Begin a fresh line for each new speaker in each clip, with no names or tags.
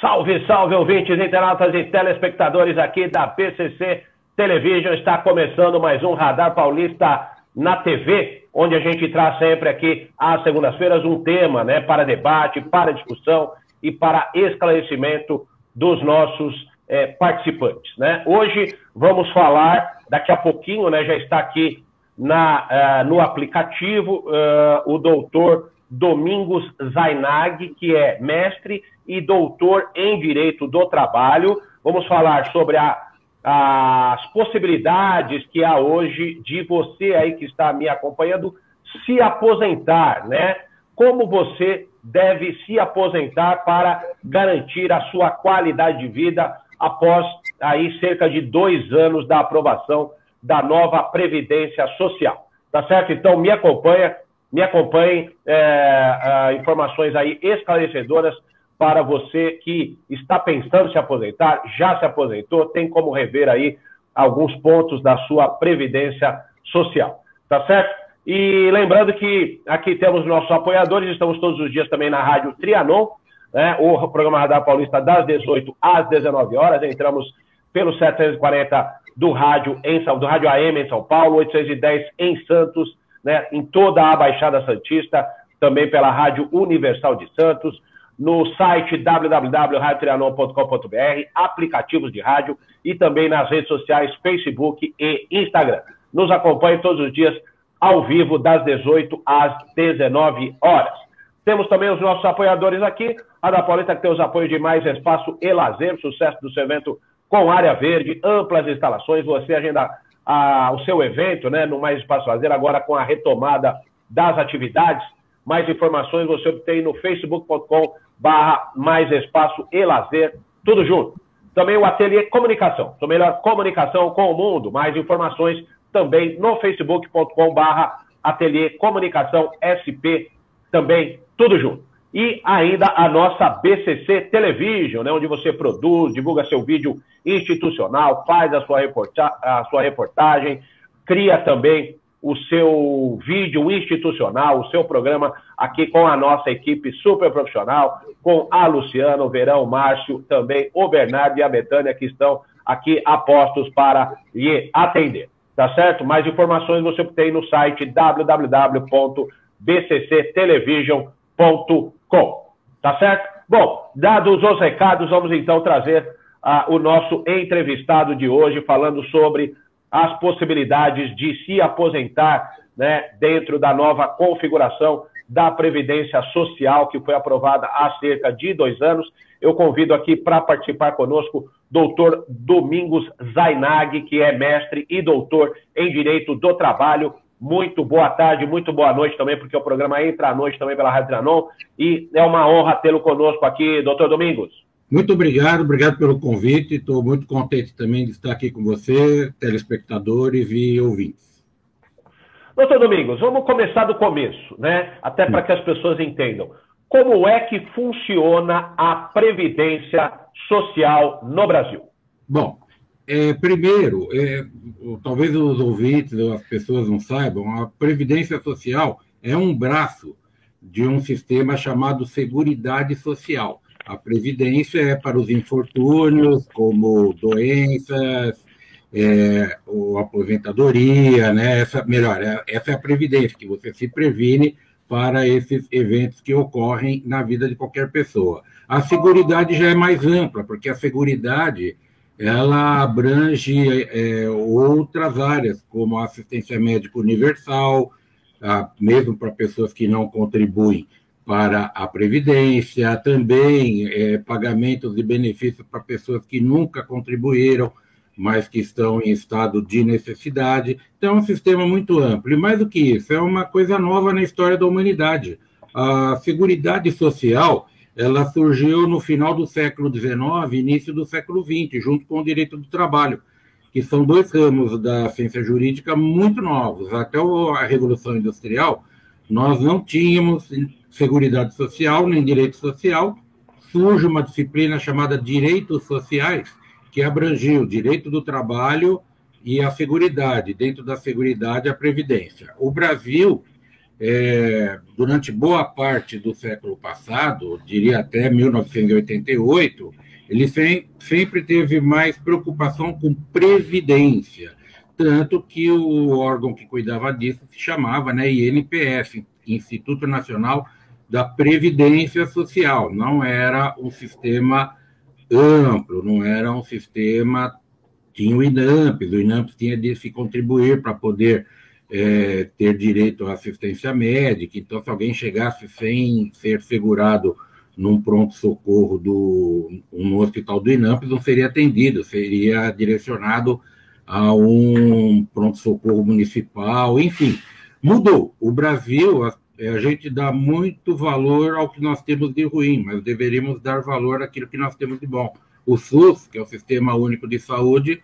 Salve, salve, ouvintes, internautas e telespectadores aqui da BCC Television. Está começando mais um Radar Paulista na TV, onde a gente traz sempre aqui, às segundas-feiras, um tema, né, para debate, para discussão e para esclarecimento dos nossos participantes, né? Hoje vamos falar, daqui a pouquinho, né, já está aqui no aplicativo, o doutor Domingos Zainag, que é mestre e doutor em Direito do Trabalho. Vamos falar sobre as possibilidades que há hoje de você aí que está me acompanhando se aposentar, né? Como você deve se aposentar para garantir a sua qualidade de vida após aí cerca de 2 anos da aprovação da nova Previdência Social. Tá certo? Então me acompanhem, informações aí esclarecedoras para você que está pensando em se aposentar, já se aposentou, tem como rever aí alguns pontos da sua Previdência Social, tá certo? E lembrando que aqui temos nossos apoiadores, estamos todos os dias também na Rádio Trianon, né? O programa Radar Paulista das 18 às 19 horas, entramos pelo 740 do rádio AM em São Paulo, 810 em Santos, né? Em toda a Baixada Santista, também pela Rádio Universal de Santos, no site www.radiotrianon.com.br, aplicativos de rádio e também nas redes sociais Facebook e Instagram. Nos acompanhe todos os dias ao vivo das 18 às 19 horas. Temos também os nossos apoiadores aqui, a da Paulista, que tem os apoios de Mais Espaço e Lazer, sucesso do seu evento com área verde, amplas instalações, você agenda o seu evento, né, no Mais Espaço Lazer, agora com a retomada das atividades. Mais informações você obtém no facebook.com/Mais Espaço e Lazer, tudo junto. Também o Ateliê Comunicação, sua melhor comunicação com o mundo. Mais informações também no facebook.com/Ateliê Comunicação SP, também tudo junto. E ainda a nossa BCC Television, né, onde você produz, divulga seu vídeo institucional, faz a sua reportagem, cria também o seu vídeo institucional, o seu programa aqui com a nossa equipe super profissional, com a Luciana, o Verão, o Márcio, também o Bernardo e a Betânia, que estão aqui apostos para lhe atender. Tá certo? Mais informações você tem no site www.bcctelevision.com. Tá certo? Bom, dados os recados, vamos então trazer o nosso entrevistado de hoje, falando sobre as possibilidades de se aposentar, né, dentro da nova configuração da Previdência Social, que foi aprovada há cerca de 2 anos. Eu convido aqui para participar conosco doutor Domingos Zainag, que é mestre e doutor em Direito do Trabalho. Muito boa tarde, muito boa noite também, porque o programa entra à noite também pela Rádio Trianon, e é uma honra tê-lo conosco aqui, doutor Domingos.
Muito obrigado pelo convite, estou muito contente também de estar aqui com você, telespectadores e ouvintes.
Doutor Domingos, vamos começar do começo, né? Até para que as pessoas entendam. Como é que funciona a Previdência Social no Brasil?
Bom, primeiro, talvez os ouvintes ou as pessoas não saibam, a Previdência Social é um braço de um sistema chamado Seguridade Social. A Previdência é para os infortúnios, como doenças, ou aposentadoria, né? Essa é a Previdência, que você se previne para esses eventos que ocorrem na vida de qualquer pessoa. A Seguridade já é mais ampla, porque a Seguridade ela abrange outras áreas, como a assistência médica universal, mesmo para pessoas que não contribuem para a Previdência, também pagamentos de benefícios para pessoas que nunca contribuíram, mas que estão em estado de necessidade. Então, é um sistema muito amplo. E mais do que isso, é uma coisa nova na história da humanidade. A Seguridade Social ela surgiu no final do século XIX, início do século XX, junto com o Direito do Trabalho, que são 2 ramos da ciência jurídica muito novos. Até a Revolução Industrial, nós não tínhamos Seguridade Social, nem Direito Social. Surge uma disciplina chamada Direitos Sociais, que abrangiu o direito do trabalho e a seguridade, dentro da seguridade, a previdência. O Brasil durante boa parte do século passado, diria até 1988, ele sempre teve mais preocupação com previdência, tanto que o órgão que cuidava disso se chamava, né, INPS, Instituto Nacional da Previdência Social. Não era um sistema amplo, não era um sistema... Tinha o INAMPS tinha de se contribuir para poder ter direito à assistência médica. Então, se alguém chegasse sem ser segurado num pronto-socorro no hospital do INAMPS, não seria atendido, seria direcionado a um pronto-socorro municipal, enfim. Mudou. O Brasil, a gente dá muito valor ao que nós temos de ruim, mas deveríamos dar valor àquilo que nós temos de bom. O SUS, que é o Sistema Único de Saúde,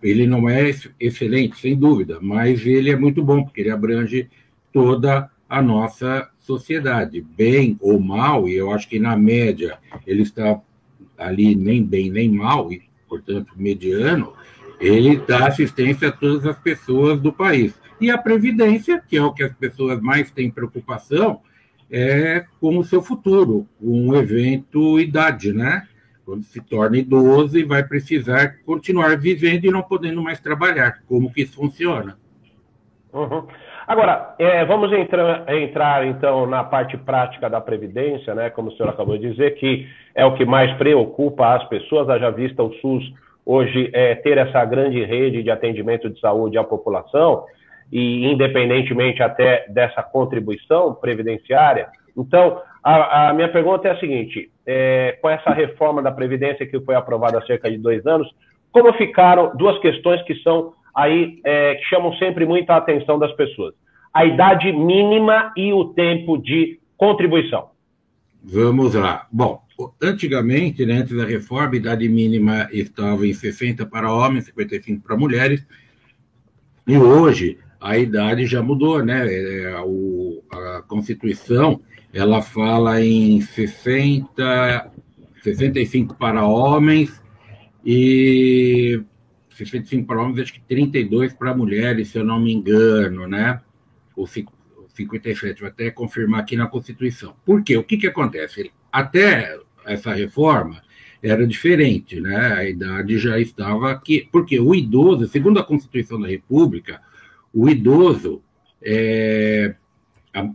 ele não é excelente, sem dúvida, mas ele é muito bom, porque ele abrange toda a nossa sociedade, bem ou mal, e eu acho que na média ele está ali nem bem nem mal, e, portanto, mediano, ele dá assistência a todas as pessoas do país. E a Previdência, que é o que as pessoas mais têm preocupação, é com o seu futuro, um evento idade, né? Quando se torna idoso e vai precisar continuar vivendo e não podendo mais trabalhar. Como que isso funciona?
Uhum. Agora, vamos entrar, então, na parte prática da Previdência, né? Como o senhor acabou de dizer, que é o que mais preocupa as pessoas, haja vista o SUS hoje ter essa grande rede de atendimento de saúde à população, e independentemente até dessa contribuição previdenciária. Então, a minha pergunta é a seguinte, com essa reforma da Previdência que foi aprovada há cerca de 2 anos, como ficaram duas questões que são aí, que chamam sempre muito a atenção das pessoas? A idade mínima e o tempo de contribuição.
Vamos lá. Bom, antigamente, né, antes da reforma, a idade mínima estava em 60 para homens, 55 para mulheres, e hoje a idade já mudou, né? A Constituição, ela fala em 65 para homens e 65 para homens, acho que 32 para mulheres, se eu não me engano, né? Ou 57, vou até confirmar aqui na Constituição. Por quê? O que acontece? Até essa reforma era diferente, né? A idade já estava aqui, porque o idoso, segundo a Constituição da República, o idoso,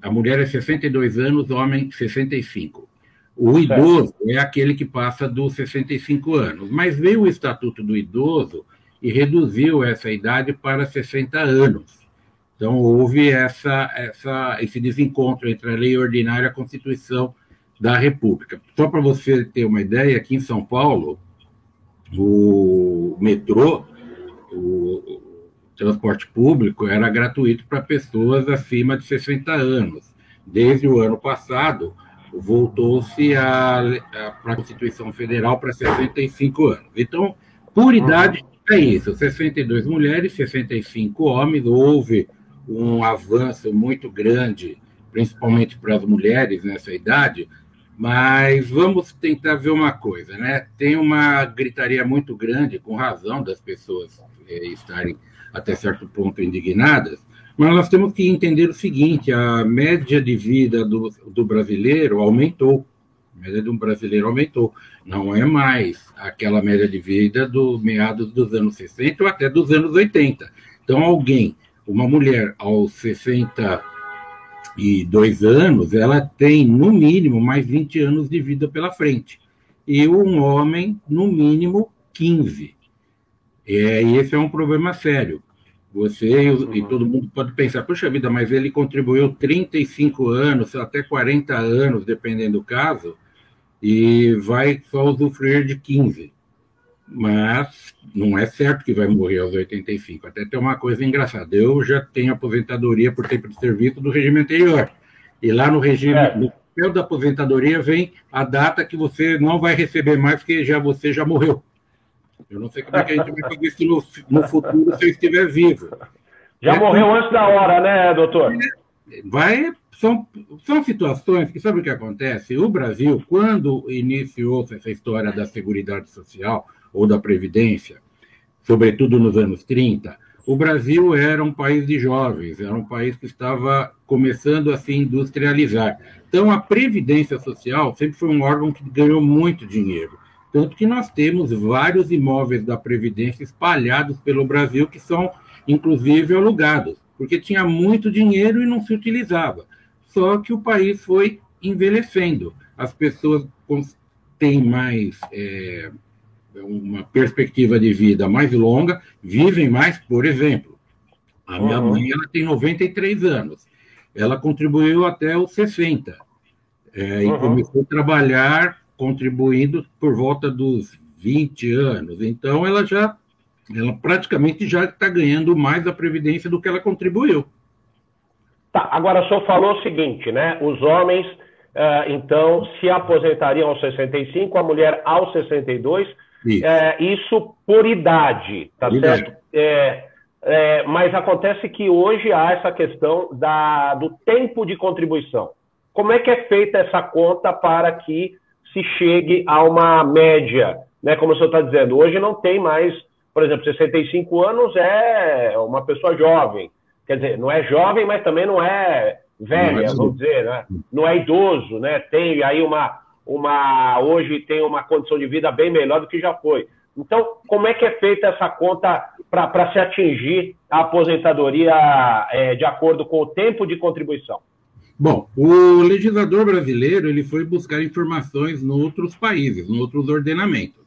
a mulher é 62 anos, o homem 65. O idoso é aquele que passa dos 65 anos. Mas veio o Estatuto do Idoso e reduziu essa idade para 60 anos. Então, houve esse desencontro entre a lei ordinária e a Constituição da República. Só para você ter uma ideia, aqui em São Paulo, o metrô, o transporte público era gratuito para pessoas acima de 60 anos. Desde o ano passado, voltou-se para a Constituição Federal para 65 anos. Então, por idade, é isso, 62 mulheres, 65 homens. Houve um avanço muito grande, principalmente para as mulheres nessa idade, mas vamos tentar ver uma coisa, né? Tem uma gritaria muito grande, com razão das pessoas estarem até certo ponto indignadas, mas nós temos que entender o seguinte: a média de vida do brasileiro aumentou. A média do brasileiro aumentou. Não é mais aquela média de vida do meados dos anos 60 ou até dos anos 80. Então, uma mulher aos 62 anos, ela tem, no mínimo, mais 20 anos de vida pela frente. E um homem, no mínimo, 15. E esse é um problema sério. Você e todo mundo pode pensar, puxa vida, mas ele contribuiu 35 anos, até 40 anos, dependendo do caso, e vai só usufruir de 15. Mas não é certo que vai morrer aos 85. Até tem uma coisa engraçada. Eu já tenho aposentadoria por tempo de serviço do regime anterior. E lá no regime, no papel da aposentadoria, vem a data que você não vai receber mais, porque você já morreu. Eu não sei como é que a gente vai fazer isso no futuro se eu estiver vivo.
Já morreu antes da hora, né, doutor?
São situações que, sabe o que acontece? O Brasil, quando iniciou essa história da Seguridade Social ou da Previdência, sobretudo nos anos 30, o Brasil era um país de jovens, era um país que estava começando a se industrializar. Então, a Previdência Social sempre foi um órgão que ganhou muito dinheiro. Tanto que nós temos vários imóveis da Previdência espalhados pelo Brasil que são, inclusive, alugados, porque tinha muito dinheiro e não se utilizava. Só que o país foi envelhecendo. As pessoas têm mais uma perspectiva de vida mais longa, vivem mais, por exemplo. A minha mãe ela tem 93 anos. Ela contribuiu até os 60. E começou a trabalhar contribuindo por volta dos 20 anos. Então, ela praticamente já está ganhando mais da Previdência do que ela contribuiu.
Tá, agora o senhor falou o seguinte, né? Os homens, então, se aposentariam aos 65, a mulher aos 62, isso por idade, tá certo? Mas acontece que hoje há essa questão do tempo de contribuição. Como é que é feita essa conta para que se chegue a uma média, né? Como o senhor está dizendo, hoje não tem mais, por exemplo, 65 anos é uma pessoa jovem. Quer dizer, não é jovem, mas também não é velha, vamos dizer, né? Não é idoso, né? Tem aí hoje tem uma condição de vida bem melhor do que já foi. Então, como é que é feita essa conta para se atingir a aposentadoria de acordo com o tempo de contribuição?
Bom, o legislador brasileiro ele foi buscar informações em outros países, em outros ordenamentos.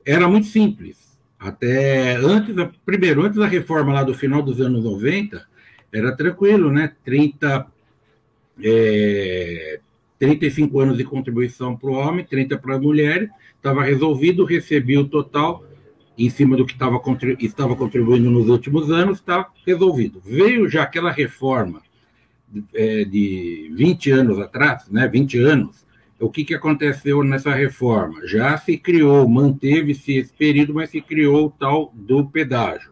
Era muito simples. Até antes da reforma lá do final dos anos 90, era tranquilo, né? 35 anos de contribuição para o homem, 30 para a mulher, estava resolvido, recebia o total em cima do que estava contribuindo nos últimos anos, está resolvido. Veio já aquela reforma de 20 anos atrás, né? 20 anos, o que aconteceu nessa reforma? Já se criou, manteve-se esse período, mas se criou o tal do pedágio.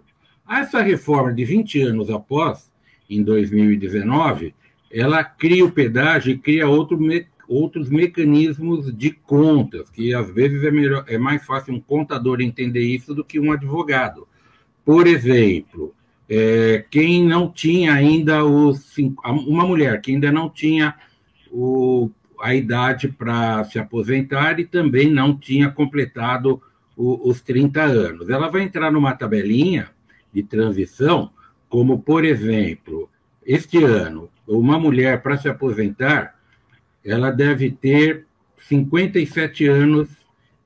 Essa reforma de 20 anos após, em 2019, ela cria o pedágio e cria outros mecanismos de contas, que às vezes é mais fácil um contador entender isso do que um advogado. Por exemplo, quem não tinha ainda uma mulher que ainda não tinha a idade para se aposentar e também não tinha completado os 30 anos. Ela vai entrar numa tabelinha de transição, como, por exemplo, este ano, uma mulher, para se aposentar, ela deve ter 57 anos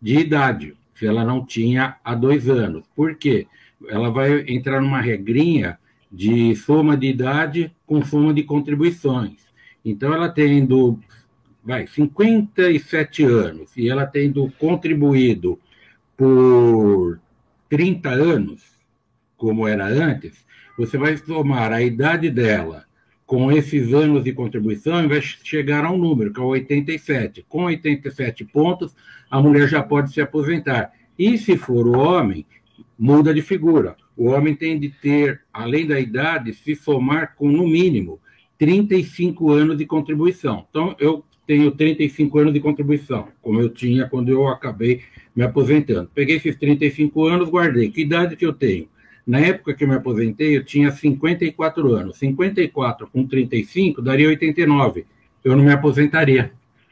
de idade, se ela não tinha há 2 anos. Por quê? Ela vai entrar numa regrinha de soma de idade com soma de contribuições. Então, ela tendo 57 anos e ela tendo contribuído por 30 anos, como era antes, você vai somar a idade dela com esses anos de contribuição e vai chegar a um número, que é 87. Com 87 pontos, a mulher já pode se aposentar. E se for o homem, muda de figura. O homem tem de ter, além da idade, se somar com, no mínimo, 35 anos de contribuição. Então, eu tenho 35 anos de contribuição, como eu tinha quando eu acabei me aposentando. Peguei esses 35 anos, guardei. Que idade que eu tenho? Na época que eu me aposentei, eu tinha 54 anos. 54 com 35 daria 89. Eu não me aposentaria,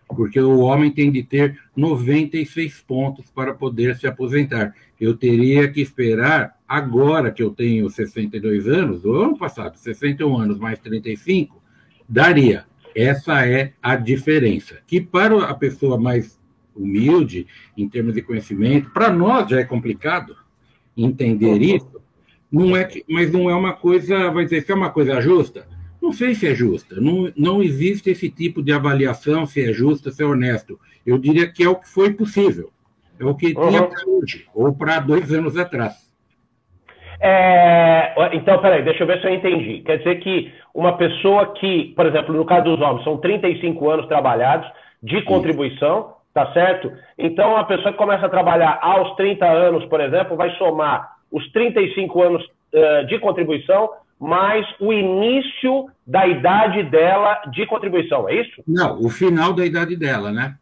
porque o homem tem de ter 96 pontos para poder se aposentar. Eu teria que esperar, agora que eu tenho 62 anos, do ano passado, 61 anos mais 35, daria. Essa é a diferença. Que para a pessoa mais humilde, em termos de conhecimento, para nós já é complicado entender isso, mas não é uma coisa, vai dizer, se é uma coisa justa? Não sei se é justa. Não existe esse tipo de avaliação, se é justa, se é honesto. Eu diria que é o que foi possível. É o que tinha para hoje, ou para 2 anos atrás.
Então, peraí, deixa eu ver se eu entendi. Quer dizer que uma pessoa que, por exemplo, no caso dos homens, são 35 anos trabalhados de contribuição, tá certo? Então, a pessoa que começa a trabalhar aos 30 anos, por exemplo, vai somar os 35 anos de contribuição mais o início da idade dela de contribuição, é isso?
Não, o final da idade dela, né?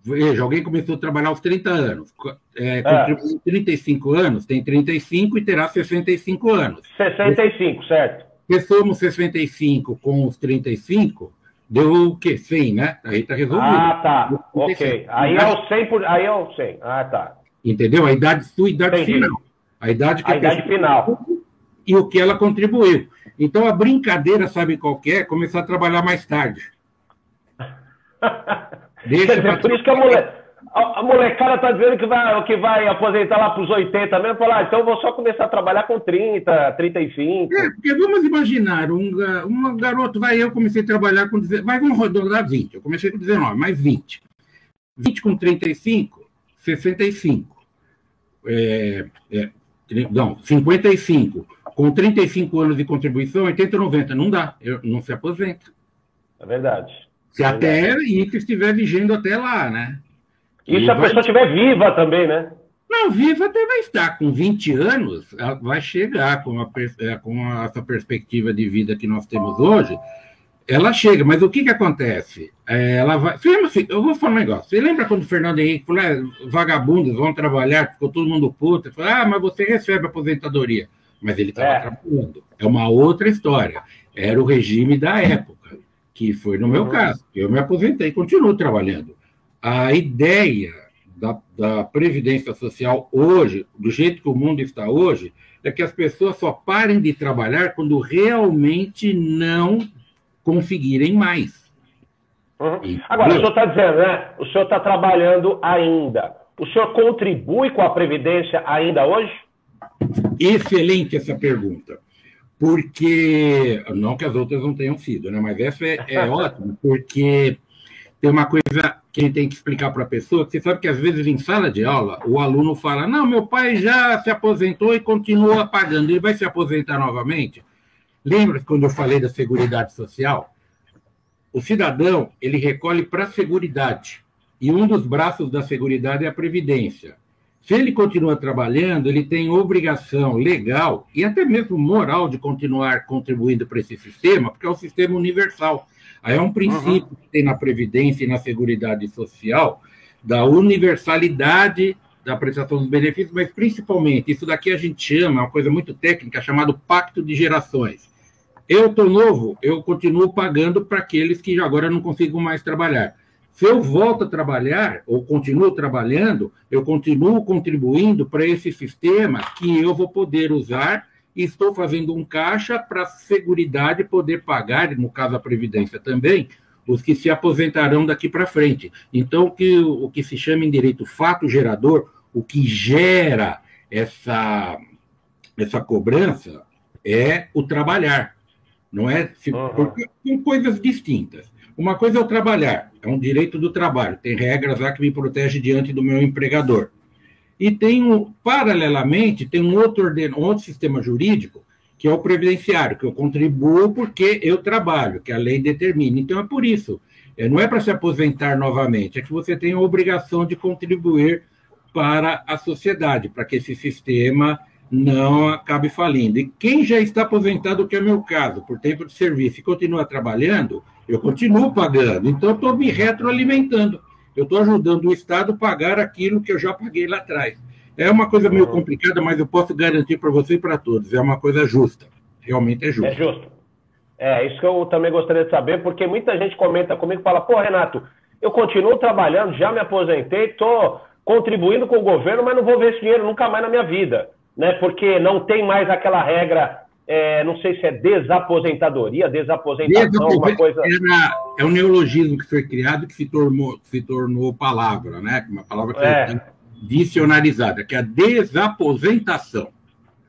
Veja, alguém começou a trabalhar aos 30 anos, contribuiu 35 anos, tem 35 e terá 65 anos.
65, certo.
Se somos 65 com os 35, deu o quê? 100, né? Aí está resolvido.
Ah, tá. Ok. Aí é o 100 Aí é o 100. Ah, tá.
Entendeu? A idade, sua idade final. A idade que
a idade final.
E o que ela contribuiu. Então, a brincadeira, sabe qual que é? Começar a trabalhar mais tarde.
Por isso que a molecada está dizendo que vai aposentar lá para os 80 mesmo. Falar, então eu vou só começar a trabalhar com 30, 35.
Porque vamos imaginar, um garoto, eu comecei a trabalhar com 19, vamos rodar 20. Eu comecei com 19, mais 20. 20 com 35, 65. Não, 55. Com 35 anos de contribuição, 80, 90. Não dá, não se aposenta.
É verdade.
Se até isso estiver vigendo até lá, né?
E se a pessoa estiver viva também, né?
Não, viva até vai estar. Com 20 anos, ela vai chegar com essa perspectiva de vida que nós temos hoje. Ela chega, mas o que acontece? Ela vai. Eu vou falar um negócio. Você lembra quando o Fernando Henrique falou: vagabundos vão trabalhar, ficou todo mundo puto? Ele falou: mas você recebe aposentadoria. Mas ele estava trabalhando. É uma outra história. Era o regime da época, que foi no meu caso. Eu me aposentei e continuo trabalhando. A ideia da Previdência Social hoje, do jeito que o mundo está hoje, é que as pessoas só parem de trabalhar quando realmente não conseguirem mais.
Agora, o senhor está dizendo, né? O senhor está trabalhando ainda. O senhor contribui com a Previdência ainda hoje?
Excelente essa pergunta. Porque, não que as outras não tenham sido, né? Mas essa é ótima, porque tem uma coisa que a gente tem que explicar para a pessoa, que você sabe que às vezes em sala de aula o aluno fala: não, meu pai já se aposentou e continua pagando, ele vai se aposentar novamente? Lembra quando eu falei da Seguridade Social? O cidadão, ele recolhe para a Seguridade, e um dos braços da Seguridade é a Previdência. Se ele continua trabalhando, ele tem obrigação legal e até mesmo moral de continuar contribuindo para esse sistema, porque é um sistema universal. Aí é um princípio que tem na Previdência e na Seguridade Social da universalidade da prestação dos benefícios, mas principalmente, isso daqui a gente chama, é uma coisa muito técnica, chamado Pacto de Gerações. Eu estou novo, eu continuo pagando para aqueles que agora não consigam mais trabalhar. Se eu volto a trabalhar, ou continuo trabalhando, eu continuo contribuindo para esse sistema que eu vou poder usar e estou fazendo um caixa para a Seguridade poder pagar, no caso a Previdência também, os que se aposentarão daqui para frente. Então, o que se chama em direito fato gerador, o que gera essa cobrança é o trabalhar. Não é? Porque são coisas distintas. Uma coisa é o trabalhar, é um direito do trabalho, tem regras lá que me protegem diante do meu empregador. E paralelamente, tem um outro sistema jurídico, que é o previdenciário, que eu contribuo porque eu trabalho, que a lei determina. Então, é por isso. Não é para se aposentar novamente, é que você tem a obrigação de contribuir para a sociedade, para que esse sistema não acabe falindo. E quem já está aposentado, que é o meu caso, por tempo de serviço, e continua trabalhando, eu continuo pagando. Então, eu estou me retroalimentando. Eu estou ajudando o Estado a pagar aquilo que eu já paguei lá atrás. É uma coisa meio complicada, mas eu posso garantir para você e para todos. É uma coisa justa. Realmente é justo.
É justo. É, isso que eu também gostaria de saber, porque muita gente comenta comigo e fala: pô, Renato, eu continuo trabalhando, já me aposentei, estou contribuindo com o governo, mas não vou ver esse dinheiro nunca mais na minha vida. Né? Porque não tem mais aquela regra, não sei se é desaposentadoria, desaposentação, alguma coisa...
É um neologismo que foi criado que se tornou palavra, né? Uma palavra que foi dicionarizada, que é a desaposentação.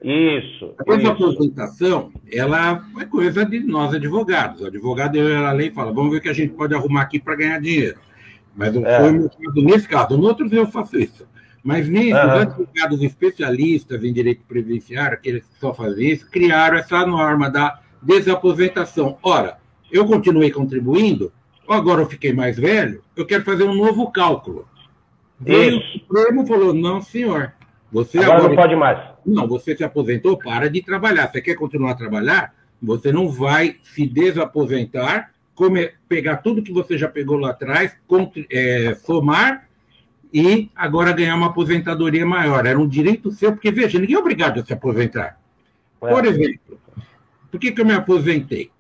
Isso.
A desaposentação, ela é coisa de nós advogados. O advogado olha a lei e fala: vamos ver o que a gente pode arrumar aqui para ganhar dinheiro. Mas não foi nesse caso. Em outros eu faço isso. Mas nesses advogados especialistas em direito previdenciário, aqueles que só fazem isso, criaram essa norma da desaposentação. Ora, eu continuei contribuindo, agora eu fiquei mais velho, eu quero fazer um novo cálculo. Veio o Supremo e falou: não, senhor, você
agora não pode mais.
Não, você se aposentou, para de trabalhar. Você quer continuar a trabalhar? Você não vai se desaposentar pegar tudo que você já pegou lá atrás, somar e agora ganhar uma aposentadoria maior. Era um direito seu, porque, veja, ninguém é obrigado a se aposentar. Por exemplo, por que eu me aposentei?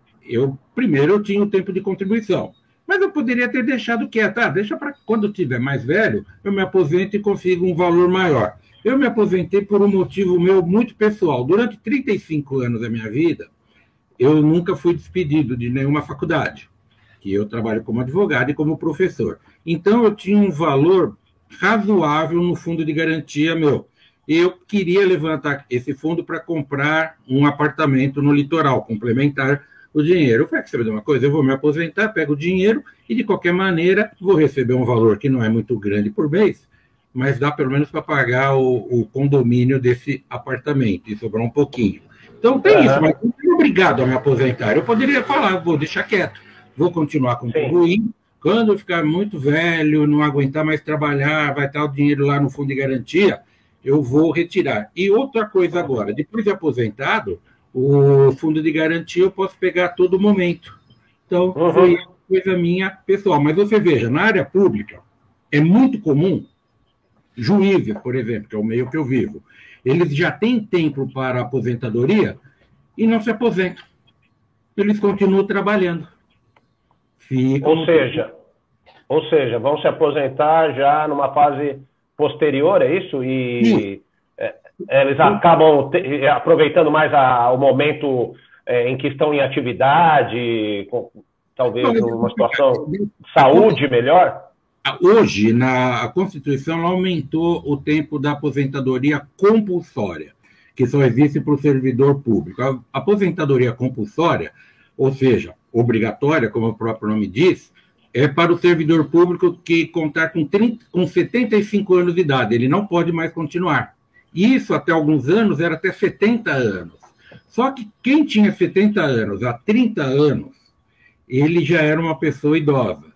Primeiro, eu tinha o tempo de contribuição, mas eu poderia ter deixado quieto. Deixa para quando eu estiver mais velho, eu me aposento e consigo um valor maior. Eu me aposentei por um motivo meu muito pessoal. Durante 35 anos da minha vida, eu nunca fui despedido de nenhuma faculdade, que eu trabalho como advogado e como professor. Então, eu tinha um valor razoável no fundo de garantia meu. Eu queria levantar esse fundo para comprar um apartamento no litoral, complementar o dinheiro. Eu falei, sabe de uma coisa? Eu vou me aposentar, pego o dinheiro e, de qualquer maneira, vou receber um valor que não é muito grande por mês, mas dá pelo menos para pagar o condomínio desse apartamento e sobrar um pouquinho. Então, tem isso, mas não sou obrigado a me aposentar. Eu poderia falar, vou deixar quieto, vou continuar contribuindo. Quando eu ficar muito velho, não aguentar mais trabalhar, vai estar o dinheiro lá no fundo de garantia, eu vou retirar. E outra coisa agora, depois de aposentado, o fundo de garantia eu posso pegar a todo momento. Então, foi coisa minha pessoal. Mas você veja, na área pública, é muito comum, juízes, por exemplo, que é o meio que eu vivo, eles já têm tempo para aposentadoria e não se aposentam. Eles continuam trabalhando.
Ou seja, vão se aposentar já numa fase posterior, é isso? E eles acabam aproveitando mais o momento em que estão em atividade, talvez numa situação de saúde melhor?
Hoje, a Constituição ela aumentou o tempo da aposentadoria compulsória, que só existe para o servidor público. A aposentadoria compulsória, ou seja, obrigatória, como o próprio nome diz, é para o servidor público que contar com 75 anos de idade. Ele não pode mais continuar. Isso, até alguns anos, era até 70 anos. Só que quem tinha 70 anos há 30 anos, ele já era uma pessoa idosa.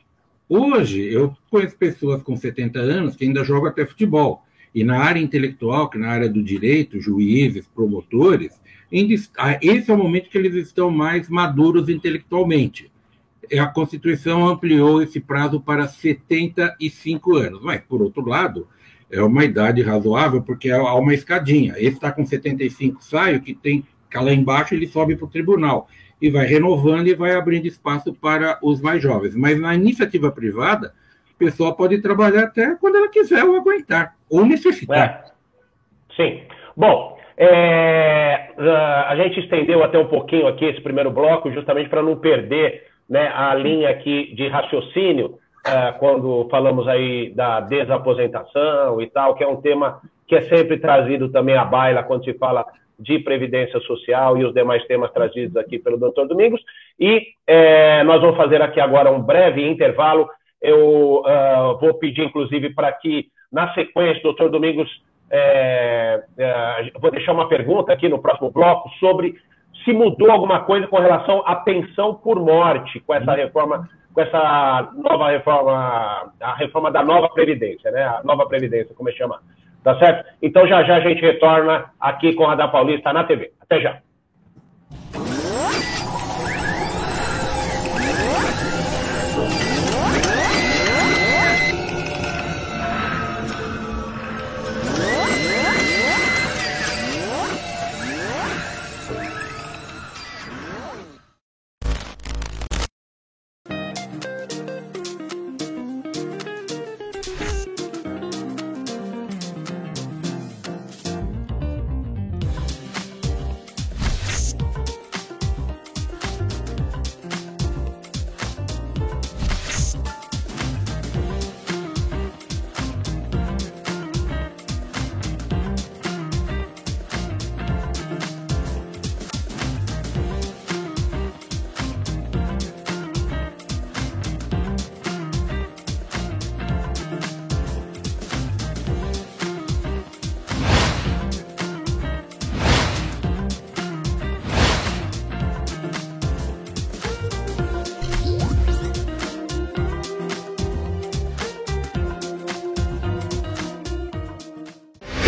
Hoje, eu conheço pessoas com 70 anos que ainda jogam até futebol. E na área intelectual, que na área do direito, juízes, promotores, esse é o momento que eles estão mais maduros intelectualmente. A Constituição ampliou esse prazo para 75 anos. Mas, por outro lado, é uma idade razoável, porque há uma escadinha. Esse está com 75, sai, o que tem lá embaixo, ele sobe para o tribunal. E vai renovando e vai abrindo espaço para os mais jovens. Mas na iniciativa privada, a pessoa pode trabalhar até quando ela quiser ou aguentar, ou necessitar.
Sim. Bom, a gente estendeu até um pouquinho aqui esse primeiro bloco, justamente para não perder, né, a linha aqui de raciocínio, quando falamos aí da desaposentação e tal, que é um tema que é sempre trazido também à baila quando se fala de Previdência Social e os demais temas trazidos aqui pelo Dr. Domingos. E nós vamos fazer aqui agora um breve intervalo. Eu vou pedir, inclusive, para que, na sequência, Dr. Domingos, vou deixar uma pergunta aqui no próximo bloco sobre se mudou alguma coisa com relação à pensão por morte, com essa reforma, com essa nova reforma, a reforma da nova Previdência, né? A nova Previdência, como é que chama? Tá certo? Então, já já a gente retorna aqui com a Radar Paulista na TV. Até já.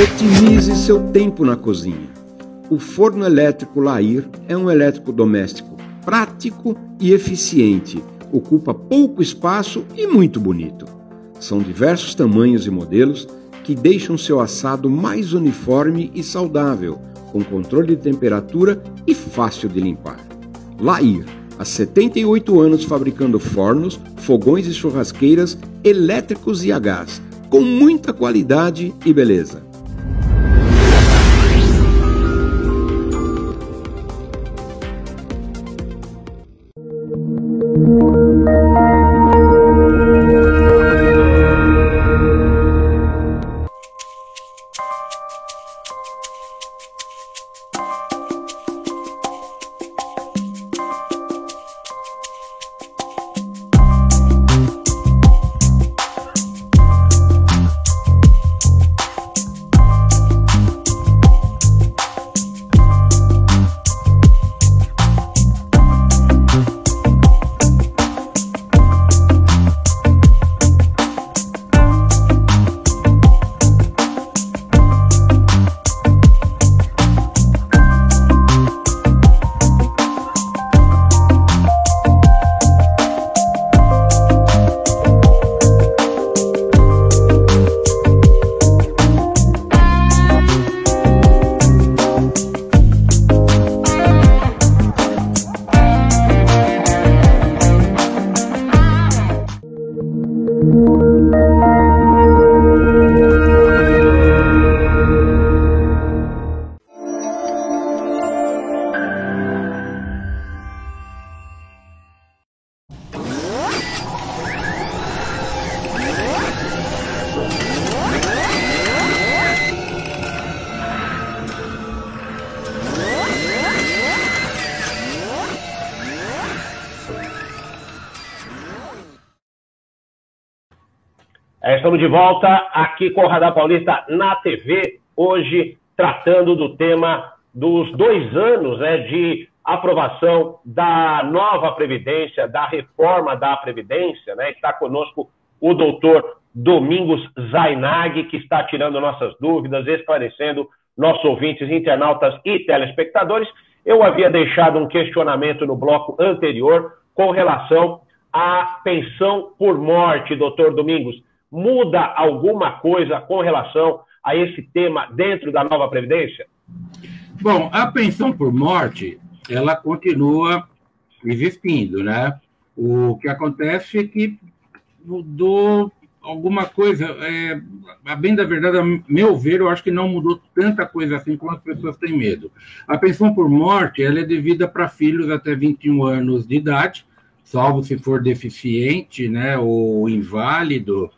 Otimize seu tempo na cozinha. O forno elétrico Lair é um eletrodoméstico prático e eficiente, ocupa pouco espaço e muito bonito. São diversos tamanhos e modelos que deixam seu assado mais uniforme e saudável, com controle de temperatura e fácil de limpar. Lair, há 78 anos fabricando fornos, fogões e churrasqueiras elétricos e a gás, com muita qualidade e beleza.
Estamos de volta aqui com o Radar Paulista na TV, hoje tratando do tema dos 2 anos, né, de aprovação da nova Previdência, da reforma da Previdência, né? Está conosco o doutor Domingos Zainag, que está tirando nossas dúvidas, esclarecendo nossos ouvintes, internautas e telespectadores. Eu havia deixado um questionamento no bloco anterior com relação à pensão por morte, doutor Domingos. Muda alguma coisa com relação a esse tema dentro da nova Previdência?
Bom, a pensão por morte, ela continua existindo, né? O que acontece é que mudou alguma coisa. A bem da verdade, a meu ver, eu acho que não mudou tanta coisa assim como as pessoas têm medo. A pensão por morte, ela é devida para filhos até 21 anos de idade, salvo se for deficiente, né, ou inválido,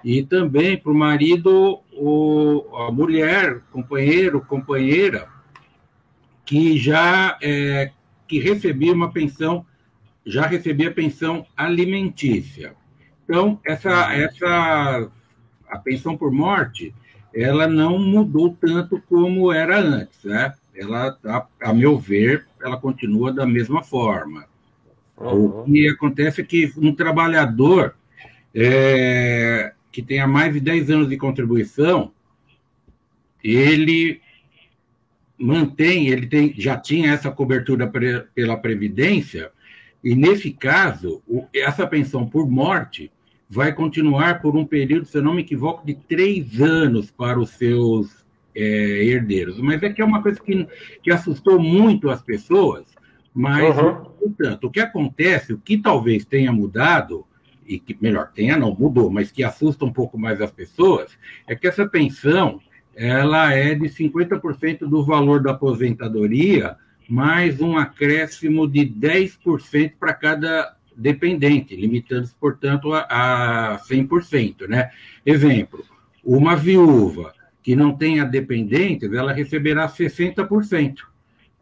e também para o marido ou a mulher, companheiro, companheira, que já que recebia uma pensão, já recebia pensão alimentícia. Então, a pensão por morte, ela não mudou tanto como era antes, né? Ela, a meu ver, ela continua da mesma forma. Uhum. O que acontece é que um trabalhador que tenha mais de 10 anos de contribuição, ele já tinha essa cobertura pela Previdência, e nesse caso, essa pensão por morte vai continuar por um período, se eu não me equivoco, de 3 anos para os seus herdeiros. Mas é uma coisa que assustou muito as pessoas, mas, portanto, o que acontece, o que talvez tenha mudado, e que, melhor, não mudou, mas que assusta um pouco mais as pessoas, é que essa pensão, ela é de 50% do valor da aposentadoria, mais um acréscimo de 10% para cada dependente, limitando-se, portanto, a 100%, né? Exemplo, uma viúva que não tenha dependentes, ela receberá 60%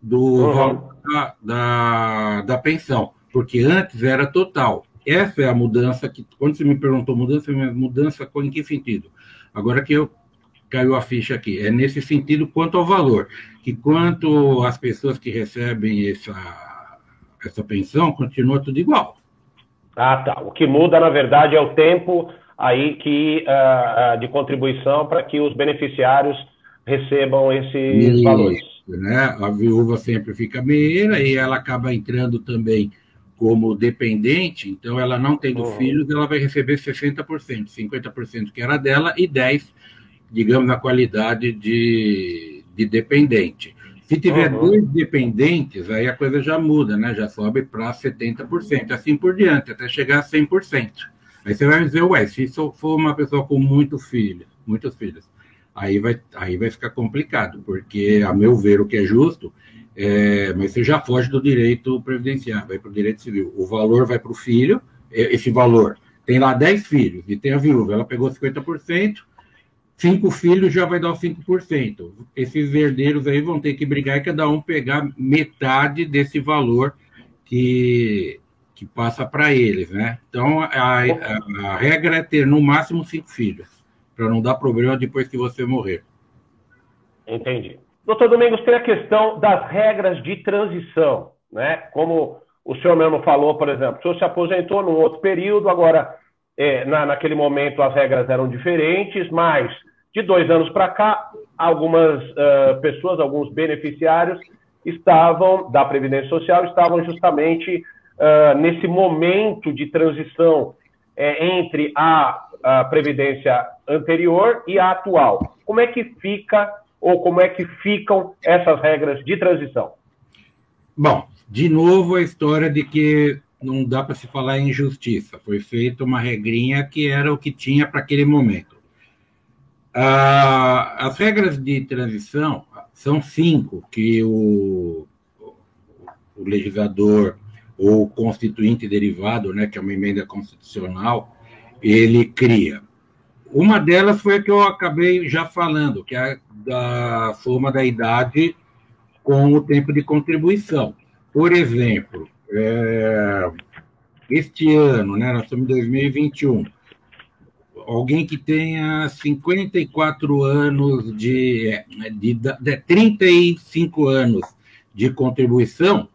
do valor da pensão, porque antes era total. Essa é a mudança que, quando você me perguntou mudança em que sentido? Agora que caiu a ficha aqui, é nesse sentido quanto ao valor, que quanto às pessoas que recebem essa pensão, continua tudo igual.
Ah, tá. O que muda, na verdade, é o tempo aí de contribuição para que os beneficiários recebam esses valores.
Né? A viúva sempre fica meia e ela acaba entrando também como dependente, então ela não tendo filhos, ela vai receber 60%, 50% que era dela e 10%, digamos, na qualidade de dependente. Se tiver dois dependentes, aí a coisa já muda, né? Já sobe para 70%, assim por diante, até chegar a 100%. Aí você vai me dizer, ué, se for uma pessoa com muitos filhos, aí vai ficar complicado, porque, a meu ver, o que é justo, mas você já foge do direito previdenciário, vai para o direito civil. O valor vai para o filho, esse valor, tem lá 10 filhos, e tem a viúva, ela pegou 50%, 5 filhos já vai dar os 5%. Esses herdeiros aí vão ter que brigar e cada um pegar metade desse valor que passa para eles, né? Então, a regra é ter, no máximo, 5 filhos, para não dar problema depois que você morrer.
Entendi. Doutor Domingos, tem a questão das regras de transição, né? Como o senhor mesmo falou, por exemplo, o senhor se aposentou num outro período, agora, naquele momento, as regras eram diferentes, mas de 2 anos para cá, algumas pessoas, alguns beneficiários da Previdência Social estavam justamente nesse momento de transição entre a Previdência anterior e a atual. Como é que fica, ou como é que ficam essas regras de transição?
Bom, de novo a história de que não dá para se falar em injustiça. Foi feita uma regrinha que era o que tinha para aquele momento. As regras de transição são 5 que o legislador ou constituinte derivado, né, que é uma emenda constitucional, ele cria. Uma delas foi a que eu acabei já falando, que é da soma da idade com o tempo de contribuição. Por exemplo, este ano, né, nós estamos em 2021, alguém que tenha 54 anos 35 anos de contribuição,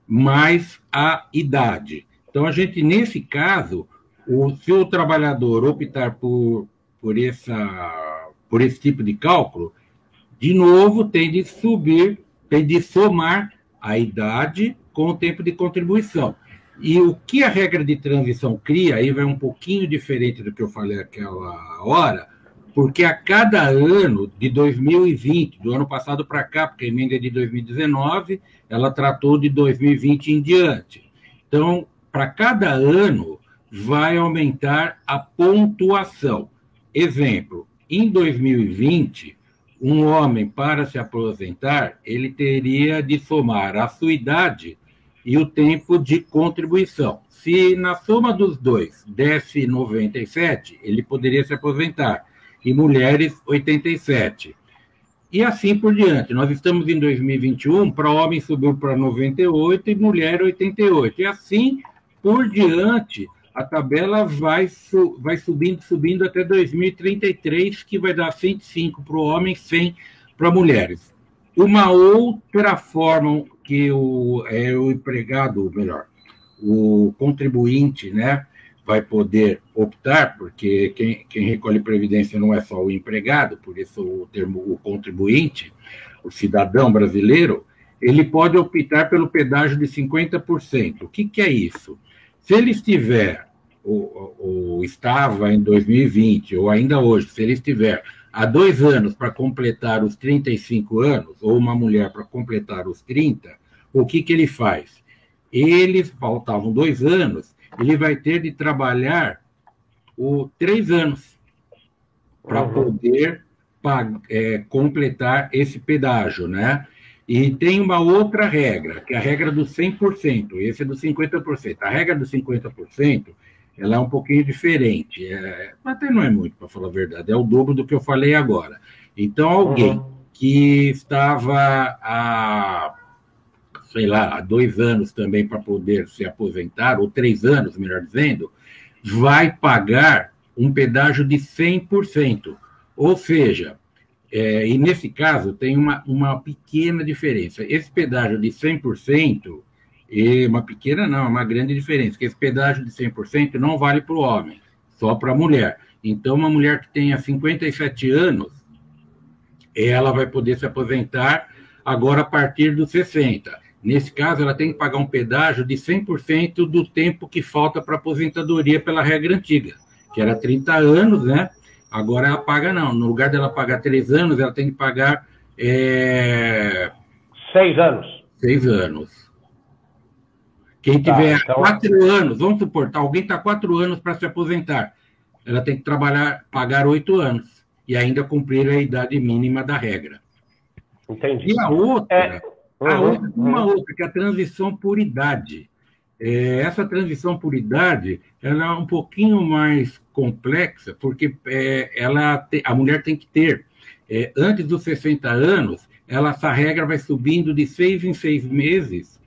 mais a idade. Então, a gente, nesse caso, se o trabalhador optar por esse tipo de cálculo, de novo, tem de somar a idade com o tempo de contribuição. E o que a regra de transição cria, aí vai um pouquinho diferente do que eu falei aquela hora, porque a cada ano de 2020, do ano passado para cá, porque a emenda é de 2019, ela tratou de 2020 em diante. Então, para cada ano, vai aumentar a pontuação. Exemplo, em 2020, um homem, para se aposentar, ele teria de somar a sua idade e o tempo de contribuição. Se na soma dos dois desse 97, ele poderia se aposentar. E mulheres, 87. E assim por diante. Nós estamos em 2021, para homem subiu para 98 e mulher 88. E assim por diante, a tabela vai subindo até 2033, que vai dar 105 para o homem, 100 para mulheres. Uma outra forma que o empregado, melhor, o contribuinte, né, vai poder optar, porque quem recolhe previdência não é só o empregado, por isso o termo o contribuinte, o cidadão brasileiro, ele pode optar pelo pedágio de 50%. O que é isso? Se ele estiver, ou estava em 2020, ou ainda hoje, se ele estiver há 2 anos para completar os 35 anos, ou uma mulher para completar os 30, o que ele faz? Eles faltavam 2 anos, ele vai ter de trabalhar 3 anos para poder completar esse pedágio, né? E tem uma outra regra, que é a regra do 100%, esse é do 50%. A regra do 50%, ela é um pouquinho diferente, até não é muito, para falar a verdade, é o dobro do que eu falei agora. Então, alguém que estava há 2 anos também para poder se aposentar, ou 3 anos, melhor dizendo, vai pagar um pedágio de 100%. Ou seja, e nesse caso tem uma pequena diferença. Esse pedágio de 100%, uma pequena não, é uma grande diferença, porque esse pedágio de 100% não vale para o homem, só para a mulher. Então, uma mulher que tenha 57 anos, ela vai poder se aposentar agora a partir dos 60. Nesse caso, ela tem que pagar um pedágio de 100% do tempo que falta para aposentadoria pela regra antiga, que era 30 anos, né? Agora ela paga não. No lugar dela pagar 3 anos, ela tem que pagar
6 anos.
6 anos. Quem tiver 4 anos, vamos supor, alguém está 4 anos para se aposentar, ela tem que pagar 8 anos e ainda cumprir a idade mínima da regra.
Entendi.
E a outra, uma outra, que é a transição por idade. Essa transição por idade, ela é um pouquinho mais complexa, porque a mulher tem que ter, antes dos 60 anos, essa regra vai subindo de 6 em 6 meses,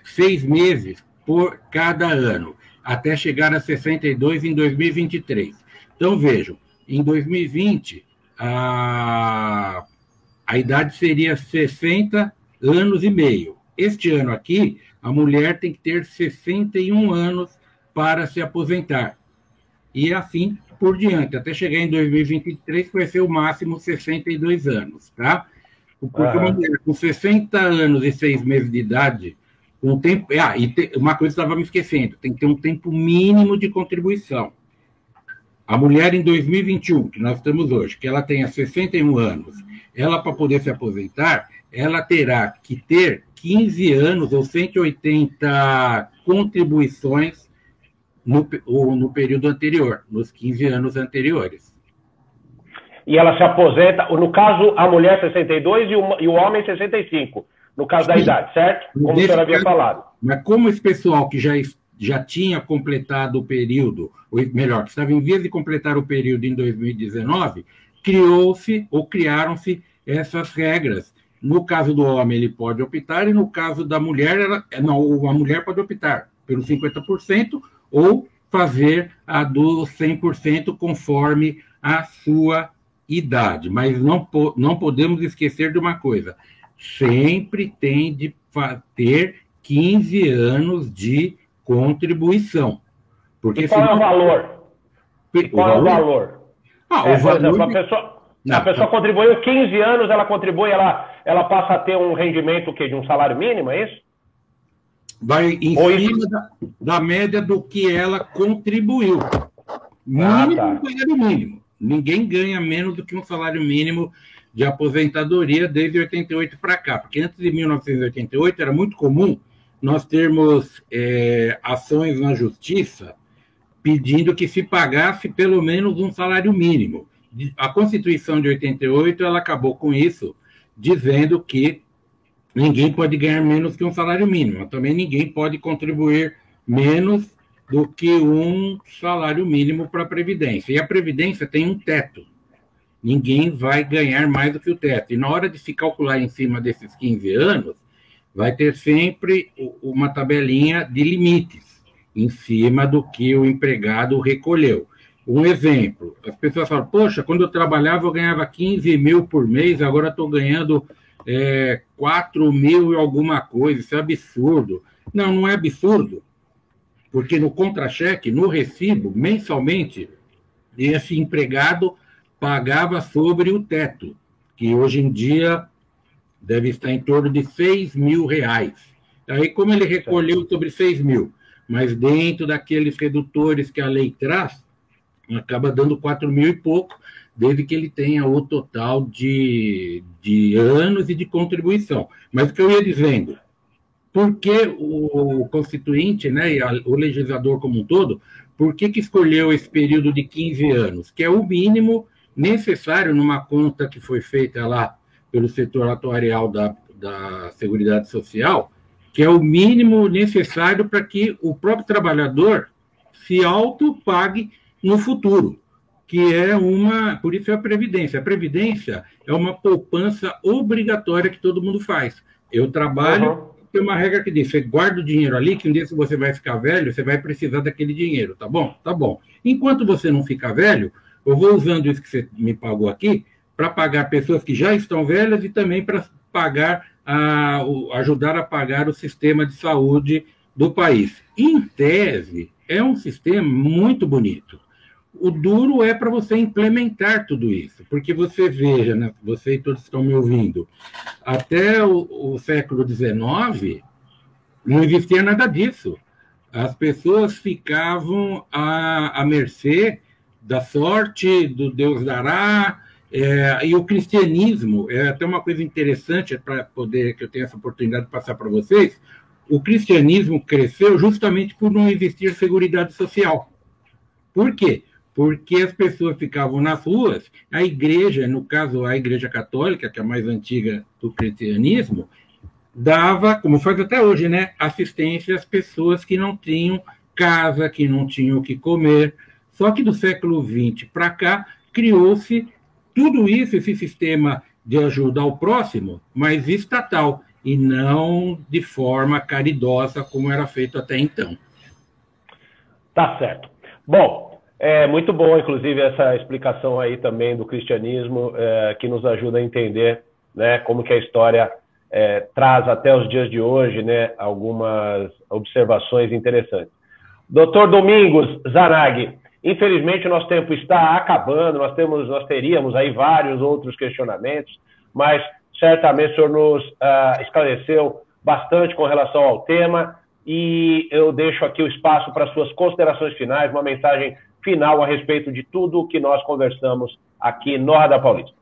6 meses por cada ano, até chegar a 62 em 2023. Então, vejam, em 2020, a idade seria 60 anos e meio. Este ano aqui, a mulher tem que ter 61 anos para se aposentar. E assim por diante, até chegar em 2023, que vai ser o máximo 62 anos, tá? Porque uma mulher com 60 anos e 6 meses de idade, um tempo. Uma coisa que eu estava me esquecendo, tem que ter um tempo mínimo de contribuição. A mulher em 2021, que nós estamos hoje, que ela tenha 61 anos, ela, para poder se aposentar, ela terá que ter 15 anos ou 180 contribuições no período anterior, nos 15 anos anteriores.
E ela se aposenta, no caso, a mulher 62 e o homem 65, no caso da idade, certo? Como o senhor havia falado.
Mas como esse pessoal que já tinha completado o período, ou melhor, que estava em vias de completar o período em 2019, criaram-se essas regras. No caso do homem, ele pode optar, e no caso da mulher, a mulher pode optar pelo 50% ou fazer a do 100% conforme a sua idade. Mas não podemos esquecer de uma coisa: sempre tem de ter 15 anos de contribuição. Porque
qual é o valor? Qual é o valor?
O valor...
Por exemplo, a pessoa contribuiu 15 anos, ela contribui, ela passa a ter um rendimento de um salário mínimo, é isso?
Vai em cima da média do que ela contribuiu. Salário mínimo. Ninguém ganha menos do que um salário mínimo de aposentadoria desde 88 para cá. Porque antes de 1988 era muito comum nós termos ações na justiça pedindo que se pagasse pelo menos um salário mínimo. A Constituição de 88 ela acabou com isso, dizendo que ninguém pode ganhar menos que um salário mínimo. Também ninguém pode contribuir menos do que um salário mínimo para a Previdência. E a Previdência tem um teto. Ninguém vai ganhar mais do que o teto. E na hora de se calcular em cima desses 15 anos, vai ter sempre uma tabelinha de limites em cima do que o empregado recolheu. Um exemplo, as pessoas falam, poxa, quando eu trabalhava eu ganhava 15 mil por mês, agora estou ganhando 4 mil e alguma coisa, isso é absurdo. Não é absurdo, porque no contra-cheque, no recibo, mensalmente, esse empregado pagava sobre o teto, que hoje em dia deve estar em torno de 6 mil reais. Aí, como ele recolheu sobre 6 mil, mas dentro daqueles redutores que a lei traz, acaba dando 4 mil e pouco, desde que ele tenha o total de anos e de contribuição. Mas o que eu ia dizendo, por que o constituinte, né, e o legislador como um todo, por que escolheu esse período de 15 anos? Que é o mínimo necessário numa conta que foi feita lá pelo setor atuarial da Seguridade Social, que é o mínimo necessário para que o próprio trabalhador se autopague no futuro, que é por isso é a Previdência. A Previdência é uma poupança obrigatória que todo mundo faz. Eu trabalho, tem uma regra que diz, você guarda o dinheiro ali, que um dia se você vai ficar velho, você vai precisar daquele dinheiro, tá bom? Tá bom. Enquanto você não ficar velho, eu vou usando isso que você me pagou aqui para pagar pessoas que já estão velhas e também para ajudar a pagar o sistema de saúde do país. Em tese, é um sistema muito bonito, O duro é para você implementar tudo isso, porque você veja, né, você e todos estão me ouvindo, até o século XIX não existia nada disso. As pessoas ficavam à mercê da sorte, do Deus dará, e o cristianismo, é até uma coisa interessante para poder, que eu tenho essa oportunidade de passar para vocês, o cristianismo cresceu justamente por não existir seguridade social. Por quê? Porque as pessoas ficavam nas ruas, a igreja, no caso a Igreja Católica, que é a mais antiga do cristianismo, dava, como faz até hoje, né, assistência às pessoas que não tinham casa, que não tinham o que comer. Só que do século XX para cá, criou-se tudo isso, esse sistema de ajuda ao próximo, mas estatal, e não de forma caridosa, como era feito até então.
Tá certo. Bom, é muito bom, inclusive, essa explicação aí também do cristianismo, que nos ajuda a entender, né, como que a história traz até os dias de hoje, né, algumas observações interessantes. Doutor Domingos Zanaghi, infelizmente o nosso tempo está acabando, nós teríamos aí vários outros questionamentos, mas certamente o senhor nos esclareceu bastante com relação ao tema, e eu deixo aqui o espaço para suas considerações finais, uma mensagem final a respeito de tudo o que nós conversamos aqui no Radar Paulista.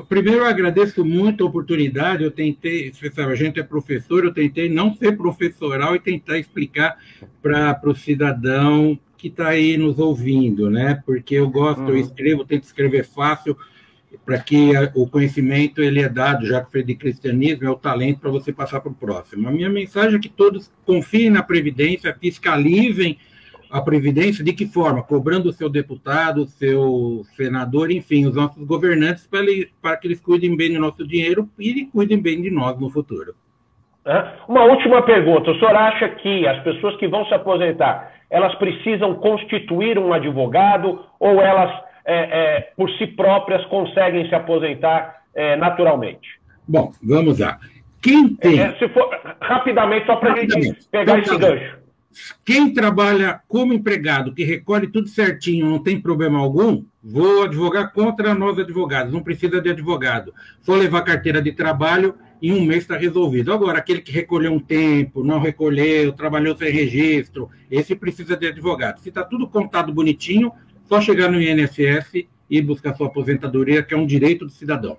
Primeiro eu agradeço muito a oportunidade, eu tentei, você sabe, a gente é professor, eu tentei não ser professoral e tentar explicar para o cidadão que está aí nos ouvindo, né? Porque eu gosto, eu escrevo, tento escrever fácil, para que o conhecimento ele é dado, já que foi de cristianismo, é o talento para você passar para o próximo. A minha mensagem é que todos confiem na Previdência, fiscalizem a Previdência, de que forma? Cobrando o seu deputado, o seu senador, enfim, os nossos governantes, para que eles cuidem bem do nosso dinheiro e cuidem bem de nós no futuro.
Uma última pergunta. O senhor acha que as pessoas que vão se aposentar, elas precisam constituir um advogado ou elas, por si próprias, conseguem se aposentar naturalmente?
Bom, vamos lá. Quem tem...
se for, rapidamente, só para a gente pegar esse gancho.
Quem trabalha como empregado, que recolhe tudo certinho, não tem problema algum, vou advogar contra nós advogados, não precisa de advogado. Só levar carteira de trabalho, em um mês está resolvido. Agora, aquele que recolheu um tempo, não recolheu, trabalhou sem registro, esse precisa de advogado. Se está tudo contado bonitinho, só chegar no INSS e buscar sua aposentadoria, que é um direito do cidadão.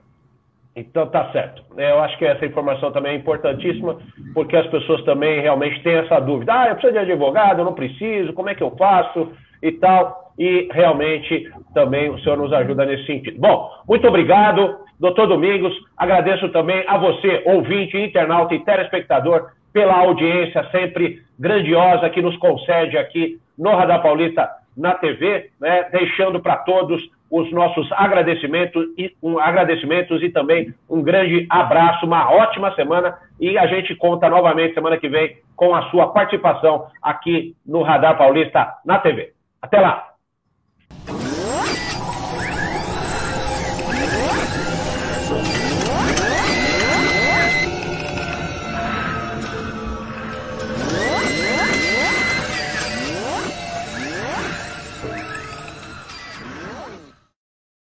Então, tá certo. Eu acho que essa informação também é importantíssima, porque as pessoas também realmente têm essa dúvida. Eu preciso de advogado, eu não preciso, como é que eu faço e tal. E realmente também o senhor nos ajuda nesse sentido. Bom, muito obrigado, doutor Domingos. Agradeço também a você, ouvinte, internauta e telespectador, pela audiência sempre grandiosa que nos concede aqui no Radar Paulista na TV, né? Deixando para todos os nossos agradecimentos e também um grande abraço, uma ótima semana, e a gente conta novamente semana que vem com a sua participação aqui no Radar Paulista na TV. Até lá!